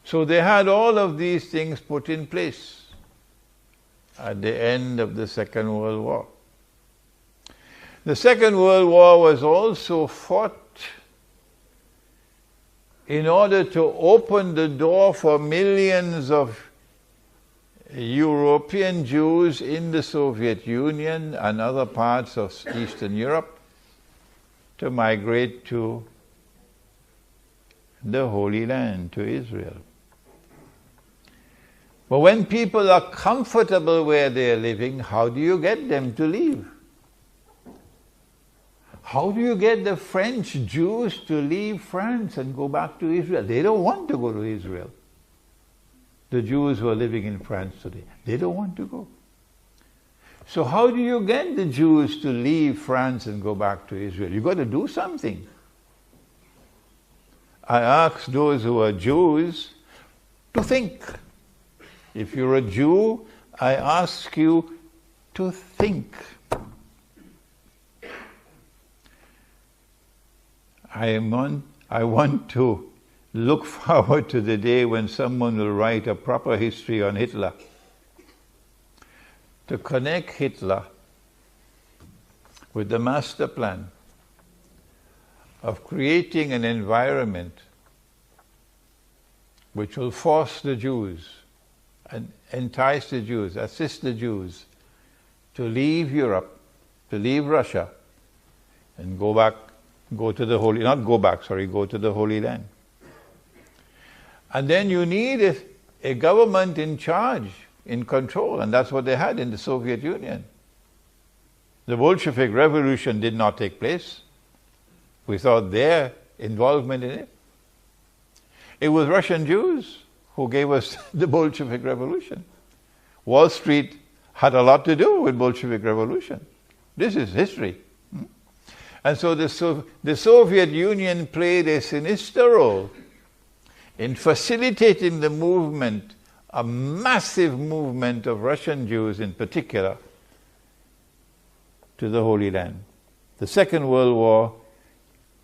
So they had all of these things put in place at the end of the Second World War. The Second World War was also fought in order to open the door for millions of European Jews in the Soviet Union and other parts of Eastern Europe to migrate to the Holy Land, to Israel. But when people are comfortable where they are living, how do you get them to leave? How do you get the French Jews to leave France and go back to Israel? They don't want to go to Israel. The Jews who are living in France today, they don't want to go. So how do you get the Jews to leave France and go back to Israel? You've got to do something. I ask those who are Jews to think. If you're a Jew, I ask you to think. I want to look forward to the day when someone will write a proper history on Hitler, to connect Hitler with the master plan of creating an environment which will force the Jews and entice the Jews, assist the Jews to leave Europe, to leave Russia, and go to the Holy Land. And then you need a government in charge, in control, and that's what they had in the Soviet Union. The Bolshevik Revolution did not take place without their involvement in it. It was Russian Jews who gave us the Bolshevik Revolution. Wall Street had a lot to do with Bolshevik Revolution. This is history. And so the Soviet Union played a sinister role in facilitating the movement, a massive movement of Russian Jews in particular, to the Holy Land. The Second World War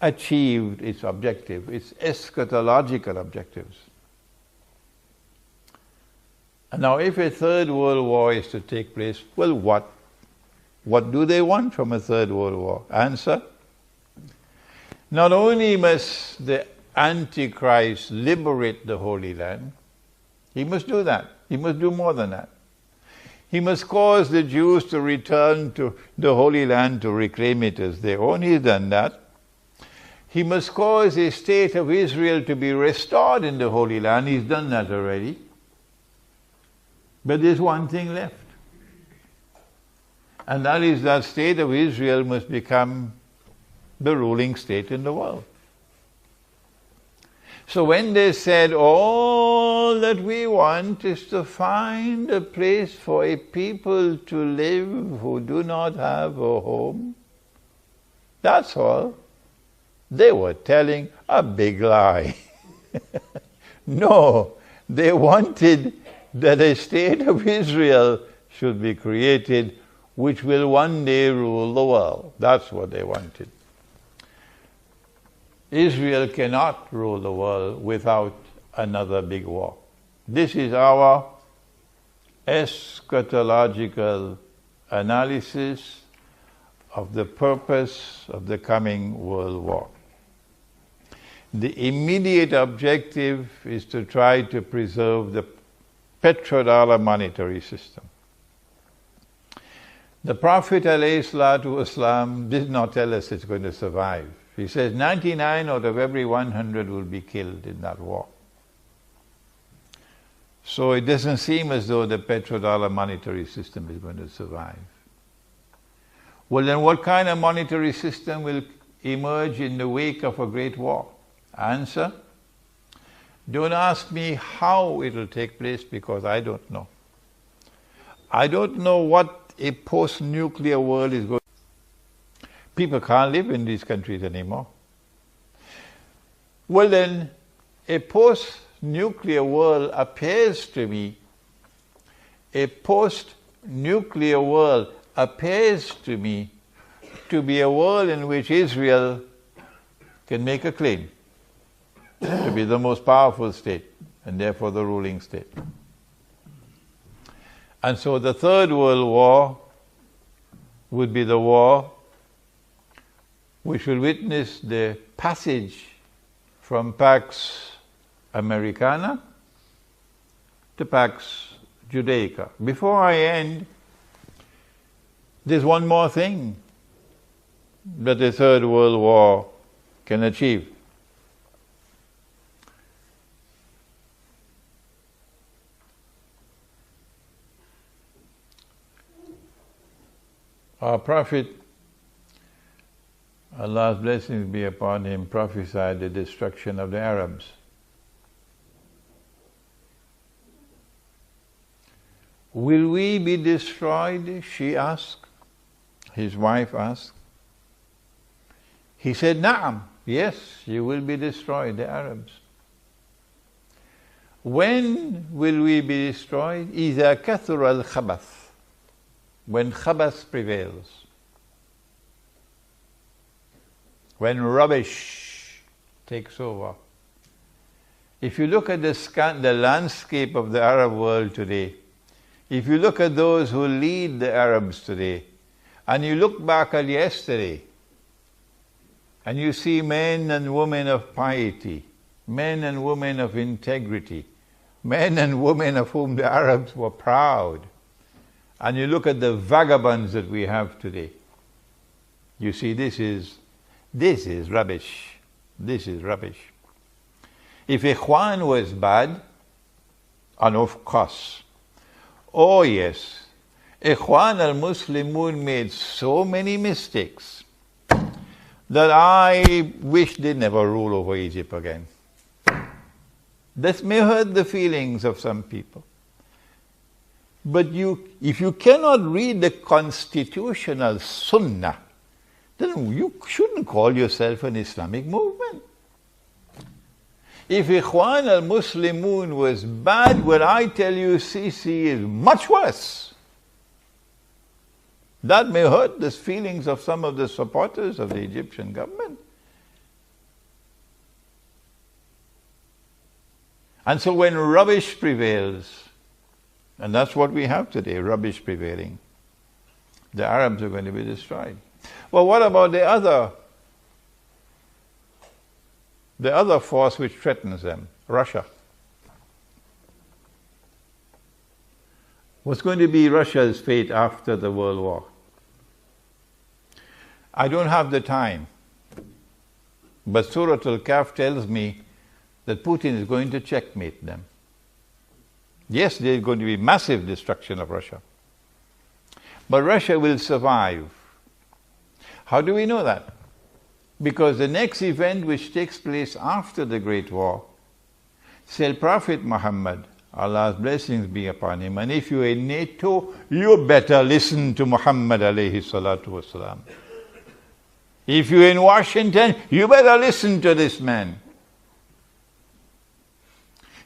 achieved its objective, its eschatological objectives. And now if a Third World War is to take place, well, what do they want from a Third World War? Answer: not only must the Antichrist liberate the Holy Land, he must do that. He must do more than that. He must cause the Jews to return to the Holy Land to reclaim it as their own. He's done that. He must cause a state of Israel to be restored in the Holy Land. He's done that already. But there's one thing left. And that is that state of Israel must become the ruling state in the world. So when they said, all that we want is to find a place for a people to live who do not have a home, that's all, they were telling a big lie. No, they wanted that a state of Israel should be created which will one day rule the world. That's what they wanted. Israel cannot rule the world without another big war. This is our eschatological analysis of the purpose of the coming world war. The immediate objective is to try to preserve the petrodollar monetary system. The Prophet ﷺ did not tell us it's going to survive. He says 99 out of every 100 will be killed in that war. So it doesn't seem as though the petrodollar monetary system is going to survive. Well, then what kind of monetary system will emerge in the wake of a great war? Answer: don't ask me how it will take place, because I don't know. I don't know what a post-nuclear world is going to be. People can't live in these countries anymore. Well then, a post-nuclear world appears to me, to be a world in which Israel can make a claim to be the most powerful state. and therefore the ruling state. And so the Third World War would be the war which will witness the passage from Pax Americana to Pax Judaica. Before I end, there's one more thing that the Third World War can achieve. Our Prophet, Allah's blessings be upon him, prophesied the destruction of the Arabs. Will we be destroyed? She asked. His wife asked. He said, Na'am, yes, you will be destroyed, the Arabs. When will we be destroyed? إِذَا كَثُرَ الْخَبَثِ, when khabath prevails. When rubbish takes over. If you look at the landscape of the Arab world today, if you look at those who lead the Arabs today, and you look back at yesterday, and you see men and women of piety, men and women of integrity, men and women of whom the Arabs were proud, and you look at the vagabonds that we have today, you see this is rubbish. This is rubbish. If Ikhwan was bad, and of course, oh yes, Ikhwan al-Muslimun made so many mistakes that I wish they never rule over Egypt again. This may hurt the feelings of some people. But if you cannot read the constitutional sunnah, then you shouldn't call yourself an Islamic movement. If Ikhwan al-Muslimun was bad, what I tell you, Sisi is much worse. That may hurt the feelings of some of the supporters of the Egyptian government. And so when rubbish prevails, and that's what we have today, rubbish prevailing, the Arabs are going to be destroyed. Well, what about the other force which threatens them, Russia? What's going to be Russia's fate after the World War? I don't have the time, but Surah Al-Kahf tells me that Putin is going to checkmate them. Yes, there's going to be massive destruction of Russia. But Russia will survive. How do we know that? Because the next event which takes place after the Great War, said Prophet Muhammad, Allah's blessings be upon him, and if you're in NATO, you better listen to Muhammad alayhi salatu wasalam. If you're in Washington, you better listen to this man.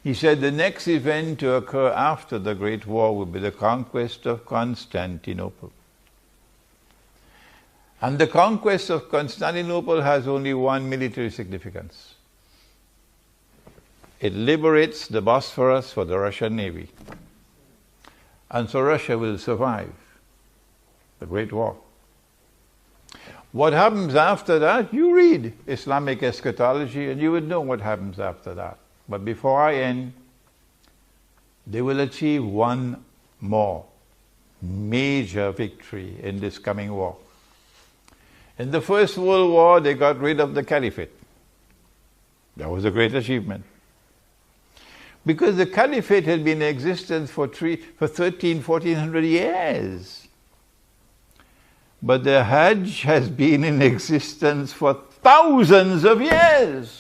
He said the next event to occur after the Great War will be the conquest of Constantinople. And the conquest of Constantinople has only one military significance. It liberates the Bosphorus for the Russian Navy. And so Russia will survive the Great War. What happens after that? You read Islamic Eschatology and you would know what happens after that. But before I end, they will achieve one more major victory in this coming war. In the First World War, they got rid of the caliphate. That was a great achievement. Because the caliphate had been in existence for 1400 years. But the Hajj has been in existence for thousands of years.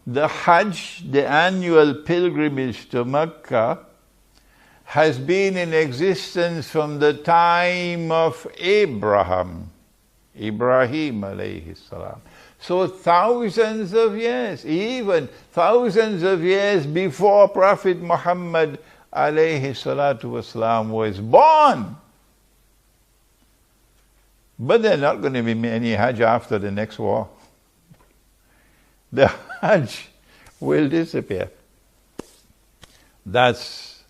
The Hajj, the annual pilgrimage to Mecca, has been in existence from the time of Ibrahim alayhi salam. So thousands of years, even thousands of years before Prophet Muhammad alayhi salatu wasalam was born. But there's not going to be any Hajj after the next war. The Hajj will disappear. That's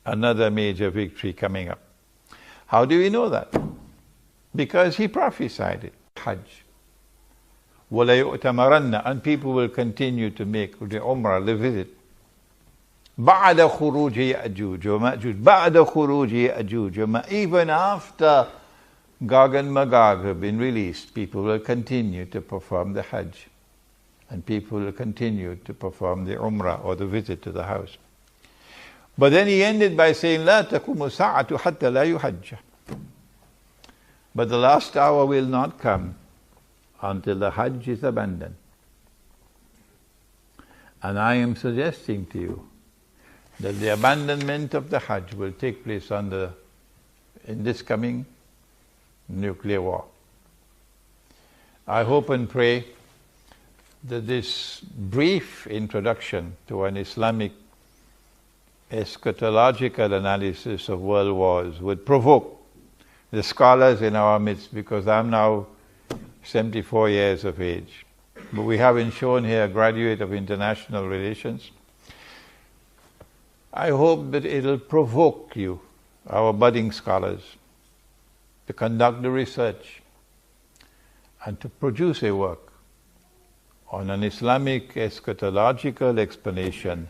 another major victory coming up. How do we know that? Because he prophesied it. Hajj. وَلَيُؤْتَمَرَنَّ, and people will continue to make the Umrah, the visit. بَعْدَ خُرُوجِ يَأْجُوجَ وَمَأْجُوجَ بَعْدَ خُرُوجِ يَأْجُوجَ وَمَأْجُوجَ. Even after Gog and Magog have been released, people will continue to perform the Hajj. And people will continue to perform the Umrah or the visit to the house. But then he ended by saying, لَا تَقُومُ السَّاعَةُ حَتَّى لَا يُحَجَّ. But the last hour will not come until the Hajj is abandoned. And I am suggesting to you that the abandonment of the Hajj will take place in this coming nuclear war. I hope and pray that this brief introduction to an Islamic eschatological analysis of world wars would provoke the scholars in our midst, because I'm now 74 years of age. But we haven't shown here a graduate of international relations. I hope that it'll provoke you, our budding scholars, to conduct the research and to produce a work on an Islamic eschatological explanation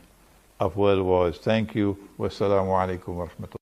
of world wars. Thank you. Wassalamu alaikum wa rahmatullah.